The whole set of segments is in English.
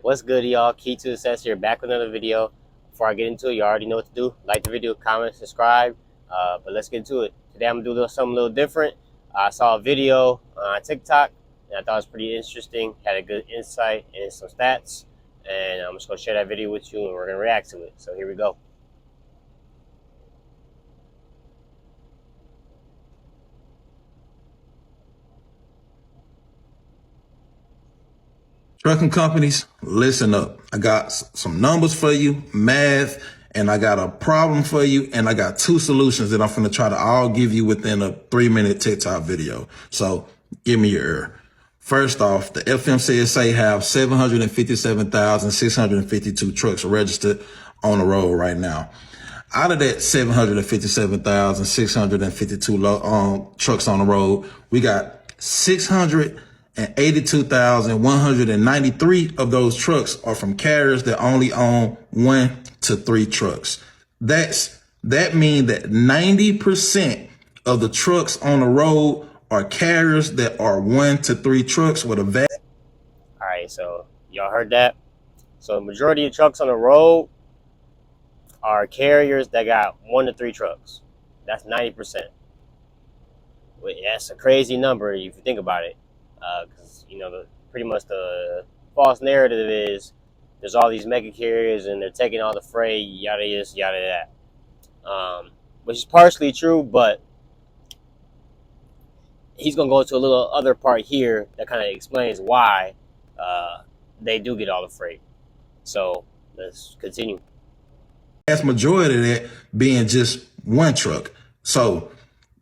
What's good, y'all? KeaToSuccess here, back with another video. Before I get into it, you already know what to do. Like the video, comment, subscribe. But let's get into it. Today I'm gonna do something a little different. I saw a video on TikTok, and I thought it was pretty interesting. Had a good insight and some stats, and I'm just gonna share that video with you, and we're gonna react to it. So here we go. Trucking companies, listen up. I got some numbers for you, math, and I got a problem for you, and I got two solutions that I'm going to try to all give you within a 3-minute TikTok video. So give me your ear. First off, the FMCSA have 757,652 trucks registered on the road right now. Out of that 757,652 trucks on the road, we got 682,193 of those trucks are from carriers that only own 1 to 3 trucks. That means that 90% of the trucks on the road are carriers that are 1 to 3 trucks with a vast. All right, so y'all heard that. So the majority of trucks on the road are carriers that got 1 to 3 trucks. That's 90%. That's a crazy number if you think about it, because pretty much the false narrative is there's all these mega carriers and they're taking all the freight, yada this, yada that, which is partially true, but he's gonna go into a little other part here that kind of explains why they do get all the freight. So let's continue. Vast majority of that being just 1 truck. So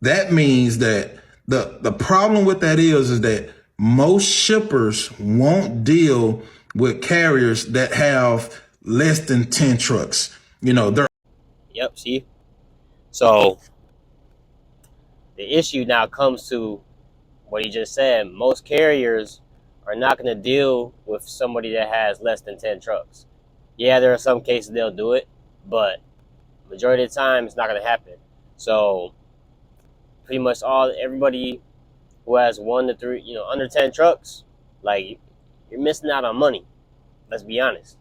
that means that the problem with that is that most shippers won't deal with carriers that have less than 10 trucks. They're. Yep, see? So the issue now comes to what he just said. Most carriers are not going to deal with somebody that has less than 10 trucks. Yeah, there are some cases they'll do it, but majority of the time it's not going to happen. So pretty much everybody who has 1 to 3, under 10 trucks, like, you're missing out on money. Let's be honest.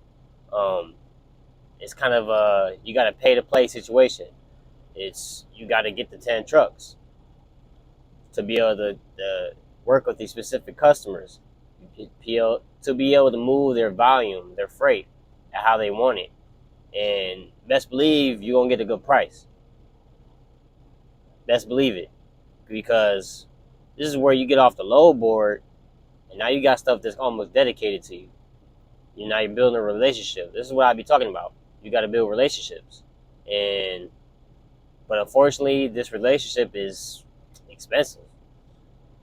It's kind of you got to pay to play situation. You got to get the 10 trucks to be able to work with these specific customers, to be able to move their volume, their freight, at how they want it. And best believe you're going to get a good price. Best believe it. Because this is where you get off the load board, and now you got stuff that's almost dedicated to you. Now you're building a relationship. This is what I be talking about. You got to build relationships. But unfortunately, this relationship is expensive.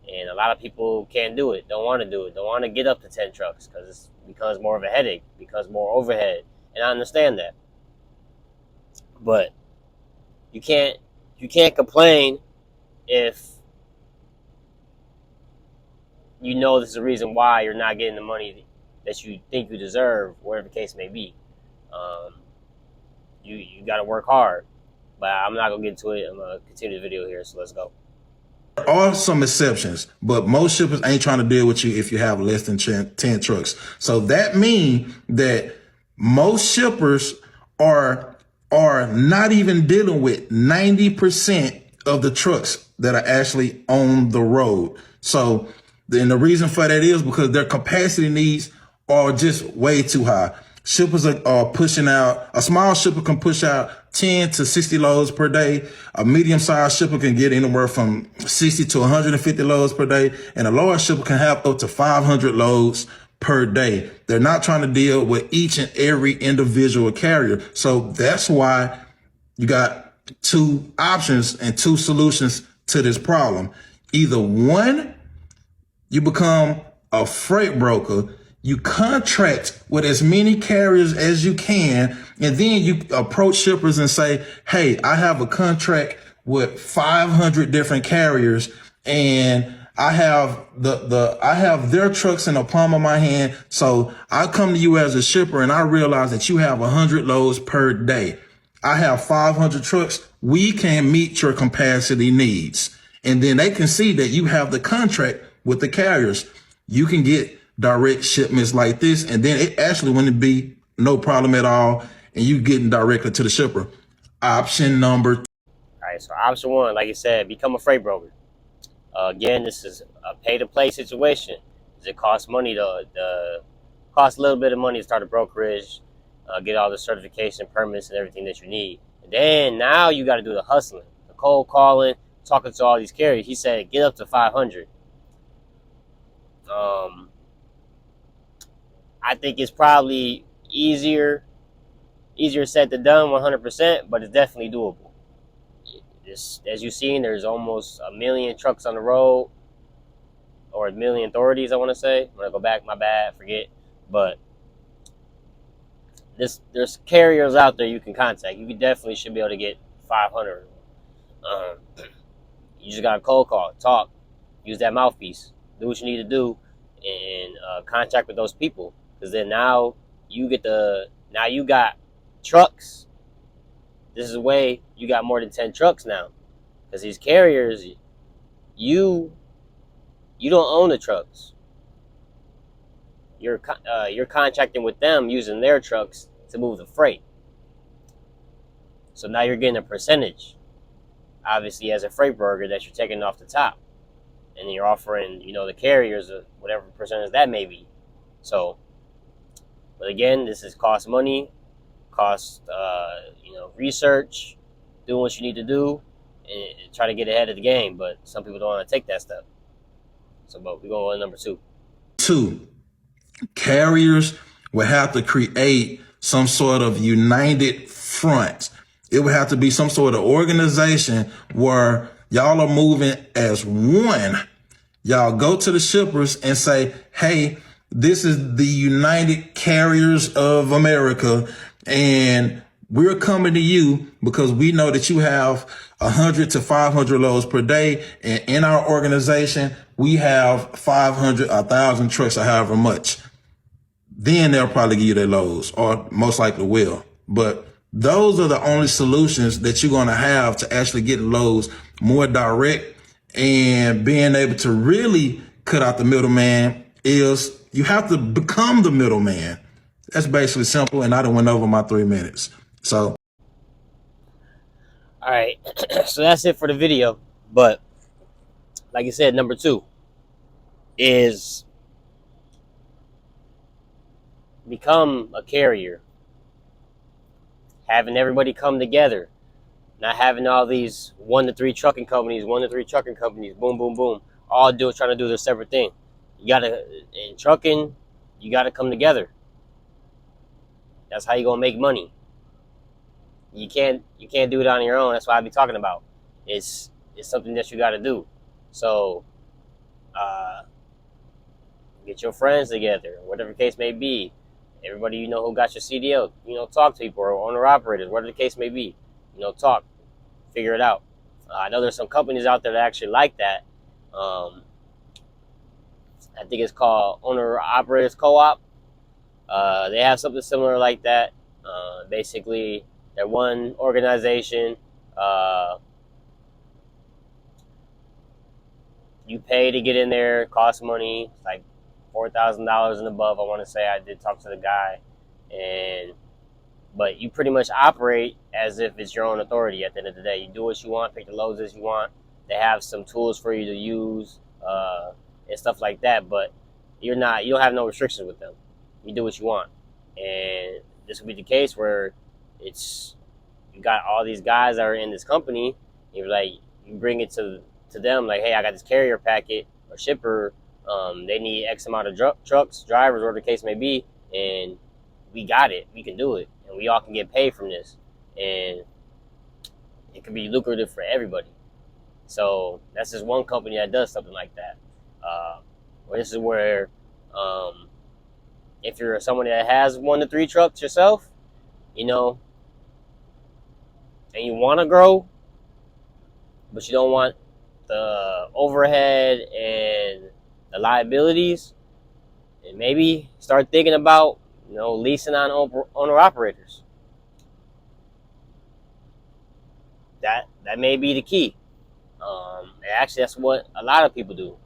And a lot of people can't do it, don't want to do it, don't want to get up to 10 trucks because it becomes more of a headache, becomes more overhead. And I understand that. But you can't complain if you know this is the reason why you're not getting the money that you think you deserve, whatever the case may be. You got to work hard. But I'm not going to get into it. I'm going to continue the video here, so let's go. There are some exceptions, but most shippers ain't trying to deal with you if you have less than 10 trucks. So that means that most shippers are not even dealing with 90% of the trucks that are actually on the road. So then the reason for that is because their capacity needs are just way too high. Shippers are pushing out, a small shipper can push out 10 to 60 loads per day. A medium-sized shipper can get anywhere from 60 to 150 loads per day. And a large shipper can have up to 500 loads per day. They're not trying to deal with each and every individual carrier. So that's why you got 2 options and 2 solutions to this problem. Either one, you become a freight broker. You contract with as many carriers as you can, and then you approach shippers and say, hey, I have a contract with 500 different carriers, and I have I have their trucks in the palm of my hand. So I come to you as a shipper and I realize that you have 100 loads per day. I have 500 trucks. We can meet your capacity needs. And then they can see that you have the contract with the carriers. You can get direct shipments like this, and then it actually wouldn't be no problem at all, and you getting directly to the shipper. Option number. All right, so option one, like you said, become a freight broker. Again, this is a pay-to-play situation. It costs money costs a little bit of money to start a brokerage, get all the certification, permits, and everything that you need. And then now you got to do the hustling, the cold calling, talking to all these carriers. He said get up to 500. I think it's probably easier said than done, 100%, but it's definitely doable. As you've seen, there's almost 1 million trucks on the road, or 1 million authorities, I want to say. I'm going to go back, my bad, forget. But there's carriers out there you can contact. You definitely should be able to get 500. You just got to cold call, talk, use that mouthpiece, do what you need to do, and contact with those people. Because then now you got trucks. This is a way you got more than 10 trucks now. Because these carriers, you don't own the trucks. You're contracting with them using their trucks to move the freight. So now you're getting a percentage, obviously, as a freight broker that you're taking off the top, and you're offering, the carriers whatever percentage that may be. So, but again, this is cost money, cost research, doing what you need to do, and try to get ahead of the game. But some people don't want to take that step. So, but we're going on number two. Carriers will have to create some sort of united front. It would have to be some sort of organization where y'all are moving as one. Y'all go to the shippers and say, hey, this is the United Carriers of America, and we're coming to you because we know that you have 100 to 500 loads per day. And in our organization, we have 500, 1,000 trucks or however much. Then they'll probably give you their loads, or most likely will. But those are the only solutions that you're going to have to actually getting loads more direct and being able to really cut out the middleman. Is you have to become the middleman. That's basically simple, and I done went over my 3 minutes. So, all right, so that's it for the video. But like I said, number two is become a carrier. Having everybody come together, not having all these 1 to 3 trucking companies, boom, boom, boom, all trying to do their separate thing. In trucking, you gotta come together. That's how you gonna make money. You can't do it on your own. That's what I be talking about. It's something that you gotta do. So get your friends together, whatever the case may be. Everybody who got your CDL, talk to people, or owner operators, whatever the case may be. Talk, figure it out. I know there's some companies out there that actually like that. I think it's called Owner Operators Co-op. They have something similar like that. Basically, they're one organization. You pay to get in there. It costs money. It's like $4,000 and above. I want to say. I did talk to the guy, but you pretty much operate as if it's your own authority. At the end of the day, you do what you want, pick the loads as you want. They have some tools for you to use and stuff like that. But you don't have no restrictions with them. You do what you want, and this will be the case where you got all these guys that are in this company. You're like, you bring it to them like, hey, I got this carrier packet or shipper. They need X amount of trucks, drivers, whatever the case may be, and we got it. We can do it, and we all can get paid from this, and it can be lucrative for everybody. So that's just one company that does something like that. This is where, if you're someone that has 1 to 3 trucks yourself, and you want to grow, but you don't want the overhead and the liabilities, and maybe start thinking about leasing on owner operators. That may be the key. Actually, that's what a lot of people do.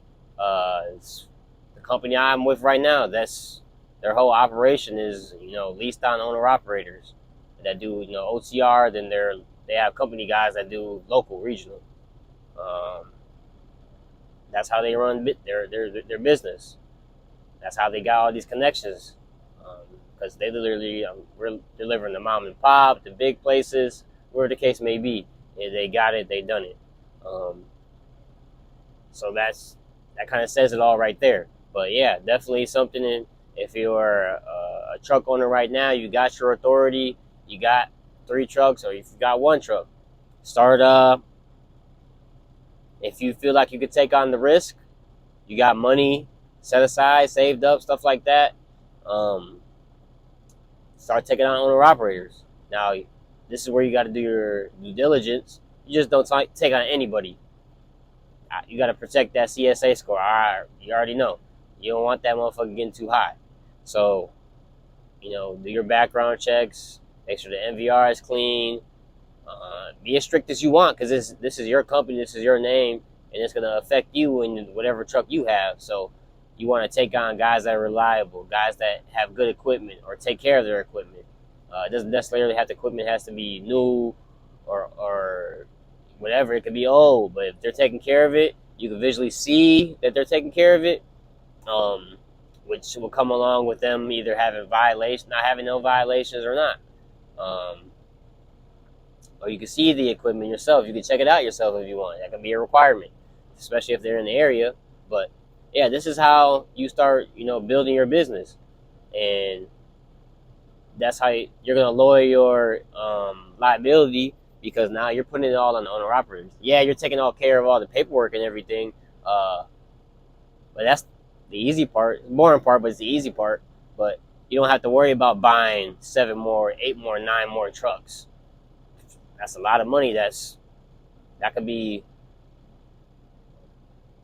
company I'm with right now, that's their whole operation is, leased on owner operators that do, OTR. Then they have company guys that do local, regional. Um, that's how they run their business. That's how they got all these connections. Because they literally delivering the mom and pop, the big places, where the case may be. If they got it, they done it. So that kind of says it all right there. But yeah, definitely something. If you're a truck owner right now, you got your authority, you got 3 trucks, or if you got 1 truck, start. If you feel like you could take on the risk, you got money set aside, saved up, stuff like that. Start taking on owner operators. Now, this is where you got to do your due diligence. You just don't take on anybody. You got to protect that CSA score. You already know. You don't want that motherfucker getting too high. So, do your background checks. Make sure the MVR is clean. Be as strict as you want, because this is your company, this is your name, and it's going to affect you in whatever truck you have. So you want to take on guys that are reliable, guys that have good equipment or take care of their equipment. It doesn't necessarily have the equipment has to be new or whatever. It could be old, but if they're taking care of it, you can visually see that they're taking care of it, which will come along with them either having not having no violations or not. Or you can see the equipment yourself. You can check it out yourself if you want. That can be a requirement, especially if they're in the area. But yeah, this is how you start, building your business, and that's how you're gonna lower your liability, because now you're putting it all on the owner operators. Yeah, you're taking all care of all the paperwork and everything, but that's the easy part. It's the boring part, but it's the easy part. But you don't have to worry about buying 7 more, 8 more, 9 more trucks. That's a lot of money. That could be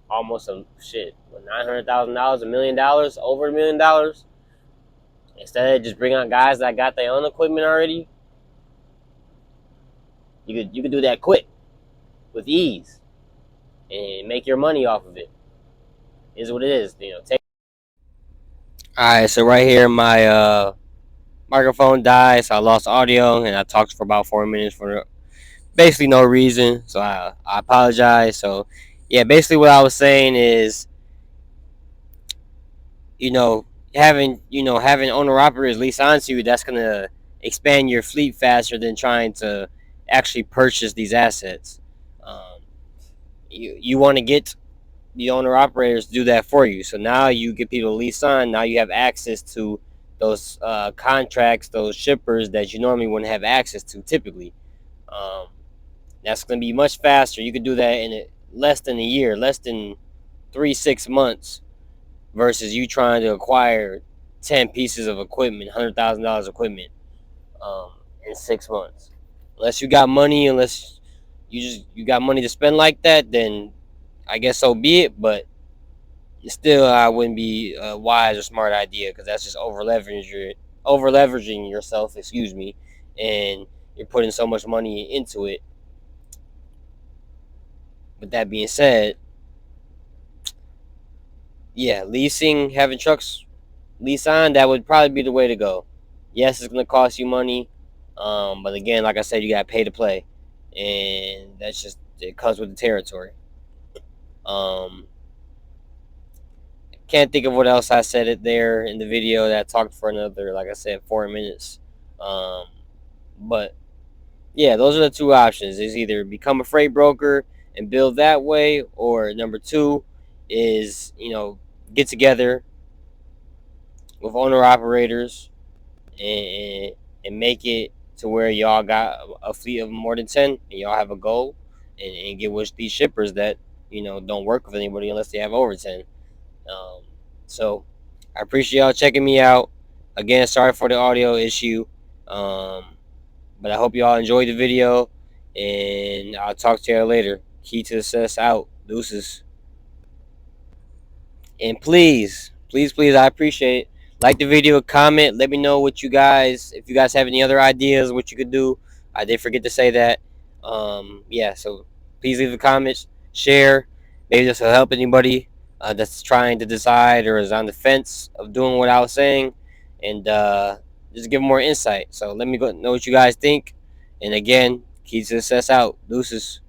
almost $900,000, $1 million, over $1 million. Instead of just bring on guys that got their own equipment already, you could do that quick, with ease, and make your money off of it. It is what it is. All right, so right here my microphone died, so I lost audio, and I talked for about 4 minutes for basically no reason. So I apologize. So yeah, basically what I was saying is, having owner operators lease onto you, that's gonna expand your fleet faster than trying to actually purchase these assets. You want to get the owner operators to do that for you. So now you get people to lease on. Now you have access to those contracts, those shippers that you normally wouldn't have access to typically. That's going to be much faster. You could do that in less than a year, less than 3-6 months, versus you trying to acquire 10 pieces of equipment, $100,000 equipment, in 6 months. Unless you got money, unless you got money to spend like that, then I guess so be it. But still, I wouldn't be a wise or smart idea, because that's just over leveraging yourself. Excuse me, and you're putting so much money into it. With that being said, yeah, having trucks lease on, that would probably be the way to go. Yes, it's going to cost you money, but again, like I said, you got to pay to play, and it comes with the territory. Can't think of what else I said it there in the video that I talked for another, like I said, 4 minutes. But yeah, those are the 2 options. Is either become a freight broker and build that way, or number 2 is, get together with owner operators and make it to where y'all got a fleet of more than 10, and y'all have a goal, and get with these shippers that don't work with anybody unless they have over 10. So I appreciate y'all checking me out. Again, sorry for the audio issue, but I hope y'all enjoyed the video, and I'll talk to y'all later. KeaToSuccess out. Deuces. And please, please, please, I appreciate it. Like the video, comment, let me know if you guys have any other ideas, what you could do. I did forget to say that. Yeah, so please leave the comments, share. Maybe this will help anybody. that's trying to decide or is on the fence of doing what I was saying, and just give more insight. So let me know what you guys think. And again, KeaToSuccess out. Deuces.